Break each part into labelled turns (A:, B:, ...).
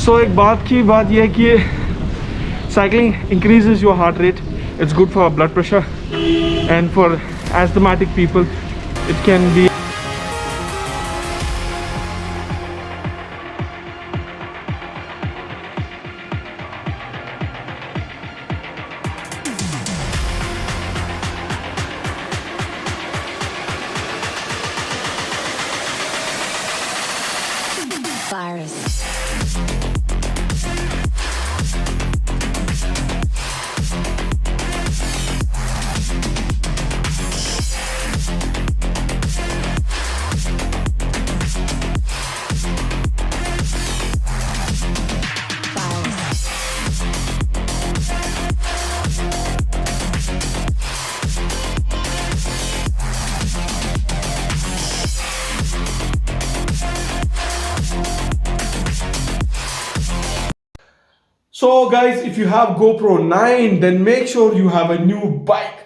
A: सो एक बात यह है कि cycling increases your heart rate, it's good for blood pressure and for asthmatic people it can be
B: virus.
A: So guys, if you have GoPro 9 then make sure you have a new bike.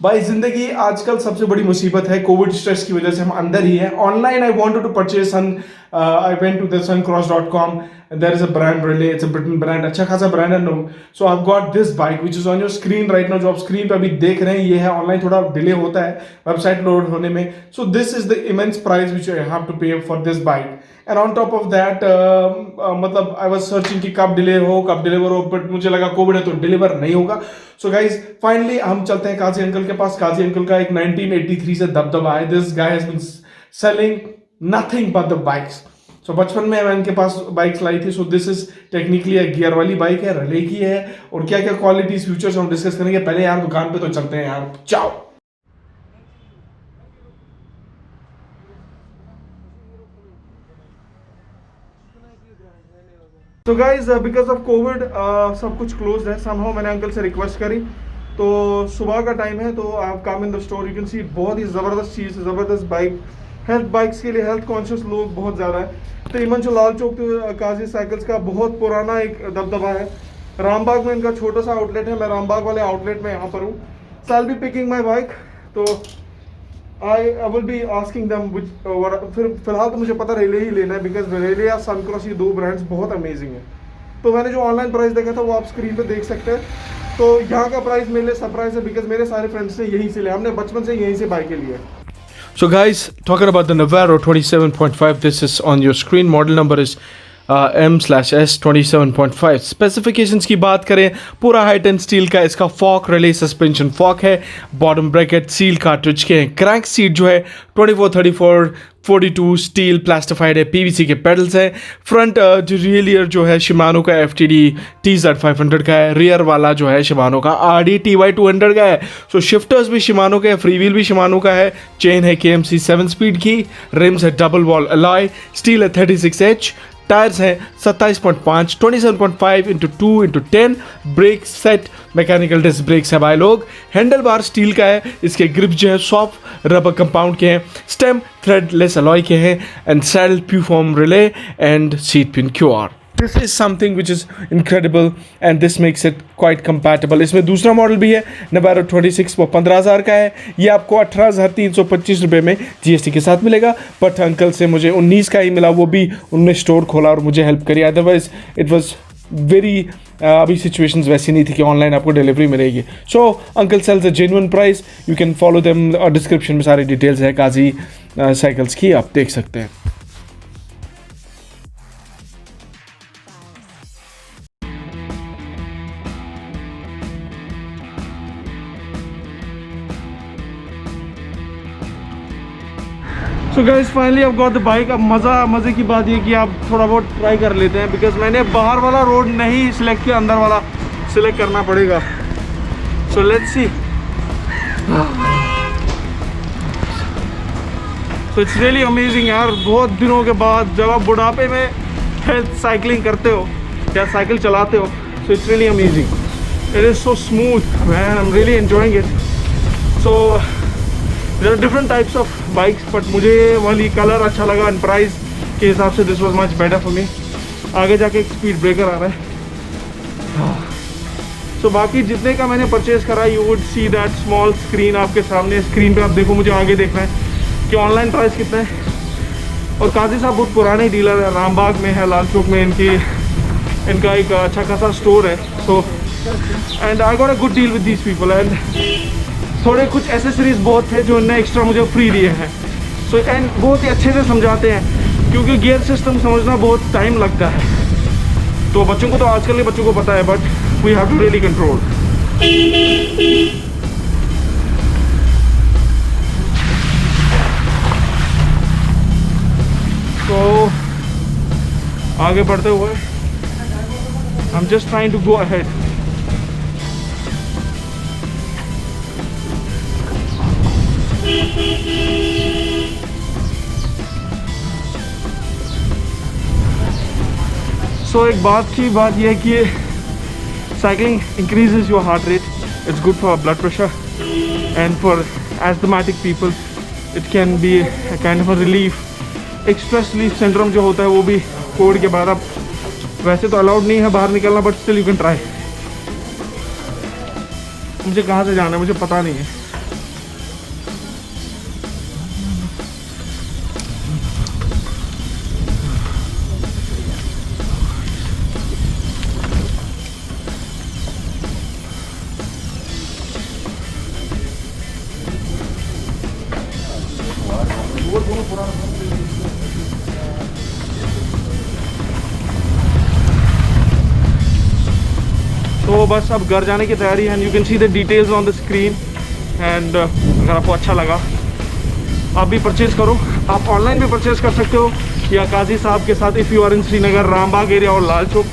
A: भाई जिंदगी आजकल सबसे बड़ी मुसीबत है, Covid stress की वजह से हम अंदर ही हैं. Online I wanted to purchase sun, I went to the suncross.com. There is a brand really, it's a Britain brand, अच्छा खासा brand है. No, so I've got this bike which is on your screen right now. जो आप screen पे अभी देख रहे हैं ये है. ऑनलाइन थोड़ा डिले होता है वेबसाइट लोड होने में. So this is the immense price which I have to pay for this bike. And on top of that मतलब I was searching कि कब डिलीवर हो, बट मुझे लगा कोविड है तो डिलीवर नहीं होगा. सो गाइज फाइनली हम चलते हैं काजी अंकल के पास. काजी अंकल का एक 1983 से दबदबा है. This guy has been selling nothing but the bikes. So बचपन में मैं इनके पास बाइक्स लाई थी. सो दिस इज टेक्निकली एक गियर वाली बाइक है, रले की है. और क्या क्या क्वालिटीज फ्यूचर्स हम डिस्कस करेंगे. पहले यार दुकान पे तो चलते हैं यार, जाओ. तो गाइज बिकॉज ऑफ कोविड सब कुछ क्लोज है. समहाउ मैंने अंकल से रिक्वेस्ट करी, तो सुबह का टाइम है तो आप come in the store. You can see बहुत ही ज़बरदस्त चीज़, ज़बरदस्त बाइक. हेल्थ बाइक्स के लिए हेल्थ कॉन्शियस लोग बहुत ज़्यादा है. तकरीबन जो लाल चौक काजी साइकिल्स का बहुत पुराना एक दबदबा है. रामबाग में इनका छोटा सा आउटलेट है. मैं रामबाग वाले आउटलेट में यहाँ पर हूँ. So I will be picking my bike. तो आई विल बी आस्किंग दम फिर फिलहाल तो मुझे पता रेले ही लेना है, बिकॉज रेले या सनक्रॉस ये दो ब्रांड्स बहुत अमेजिंग है. तो मैंने जो ऑनलाइन प्राइस देखा था वो आप स्क्रीन पे देख सकते हैं. तो यहाँ का प्राइस मेरे लिए सरप्राइज है, बिकॉज मेरे सारे फ्रेंड्स ने यहीं से लिया. हमने बचपन से यहीं से बाइकें ली है. So guys, talking about the Navarro 27.5, this is on your screen. Model number is M/S 27.5. Specifications की बात करें, पूरा हाइट एंड स्टील का इसका फॉक रिले सस्पेंशन फॉक है. बॉटम ब्रैकेट सील कार्ट्रिज के हैं. क्रैंक सीट जो है 24, 34, 42 स्टील प्लास्टिफाइड है. पीवीसी के पेडल्स हैं. फ्रंट जो रियर जो है शिमानो का FTD TZ500 का है. रियर वाला जो है शिमानो का RD TY200 का है. सो शिफ्टर्स भी शिमानो के हैं. फ्री व्हील भी शिमानो का है. चेन है KMC 7 स्पीड की. रिम्स है डबल वॉल अलॉय. स्टील है 36H. टायर्स हैं 27.5 27.5x2x10. Brake set mechanical disc brakes है भाई लोग. हैंडल बार स्टील का है. इसके ग्रिप जो है सॉफ्ट रबर कंपाउंड के हैं. स्टेम थ्रेड लेस अलॉय के हैं. एंड सैडल प्यूफॉर्म रिले and seat pin QR. This is something which is incredible and this makes it quite compatible. इसमें दूसरा मॉडल भी है Navarro 26, वो 15,000 का है. ये आपको 18,325 रुपये में GST के साथ मिलेगा. बट अंकल से मुझे 19 का ही मिला, वो भी उनने स्टोर खोला और मुझे हेल्प करी. अदरवाइज इट वॉज वेरी अभी सिचुएशंस वैसी नहीं थी कि ऑनलाइन आपको डिलीवरी मिलेगी. So uncle sells a genuine price. You can follow them. Description में सारी डिटेल्स है काजी साइकिल्स की, आप देख सकते हैं. So guys finally I've got the bike. अब मज़े की बात ये कि आप थोड़ा बहुत ट्राई कर लेते हैं, बिकॉज मैंने बाहर वाला रोड नहीं सिलेक्ट किया, अंदर वाला सिलेक्ट करना पड़ेगा. So let's see. So it's really amazing यार. बहुत दिनों के बाद जब आप बुढ़ापे में साइकिलिंग करते हो या साइकिल चलाते हो, so it's really amazing. It is so smooth man. I am really enjoying it. So there are different types of bikes, but मुझे वाली कलर अच्छा लगा एंड प्राइस के हिसाब से this was much better for me. आगे जाके एक स्पीड ब्रेकर आ रहा है. सो बाकी जितने का मैंने परचेज करा, you would see that small screen आपके सामने. स्क्रीन पे आप देखो, मुझे आगे देखना है कि ऑनलाइन प्राइस कितना है. और काजी साहब बहुत पुराने डीलर है, रामबाग में है, लाल चौक में इनकी इनका एक अच्छा खासा स्टोर है. So and I got a good deal with these people. And थोड़े कुछ एसेसरीज बहुत थे जो इन्होंने एक्स्ट्रा मुझे फ्री दिए हैं. सो एंड बहुत ही अच्छे से समझाते हैं क्योंकि गियर सिस्टम समझना बहुत टाइम लगता है. तो बच्चों को तो आजकल के बच्चों को पता है, but we have to really control. तो आगे बढ़ते हुए I am just trying to go ahead. So एक बात यह है कि cycling increases your heart rate. It's good for blood pressure and for asthmatic people it can be a kind of a relief. एक स्ट्रेस रिलीफ सिंड्रोम जो होता है वो भी कोविड के बाद, अब वैसे तो अलाउड नहीं है बाहर निकलना, but still you can try. मुझे कहाँ से जाना है मुझे पता नहीं है. तो बस अब घर जाने की तैयारी है. And you can see the details on the screen. And अगर आपको अच्छा लगा आप भी परचेज़ करो. आप ऑनलाइन भी परचेज़ कर सकते हो या काजी साहब के साथ if you are in Srinagar, Rambagh area और Lal Chowk,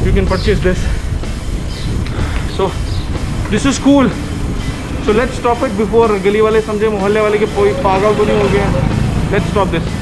A: you can purchase this. So this is cool. So let's stop it before गली वाले समझे, मोहल्ले वाले के कोई पागल तो नहीं हो गया. Let's stop this.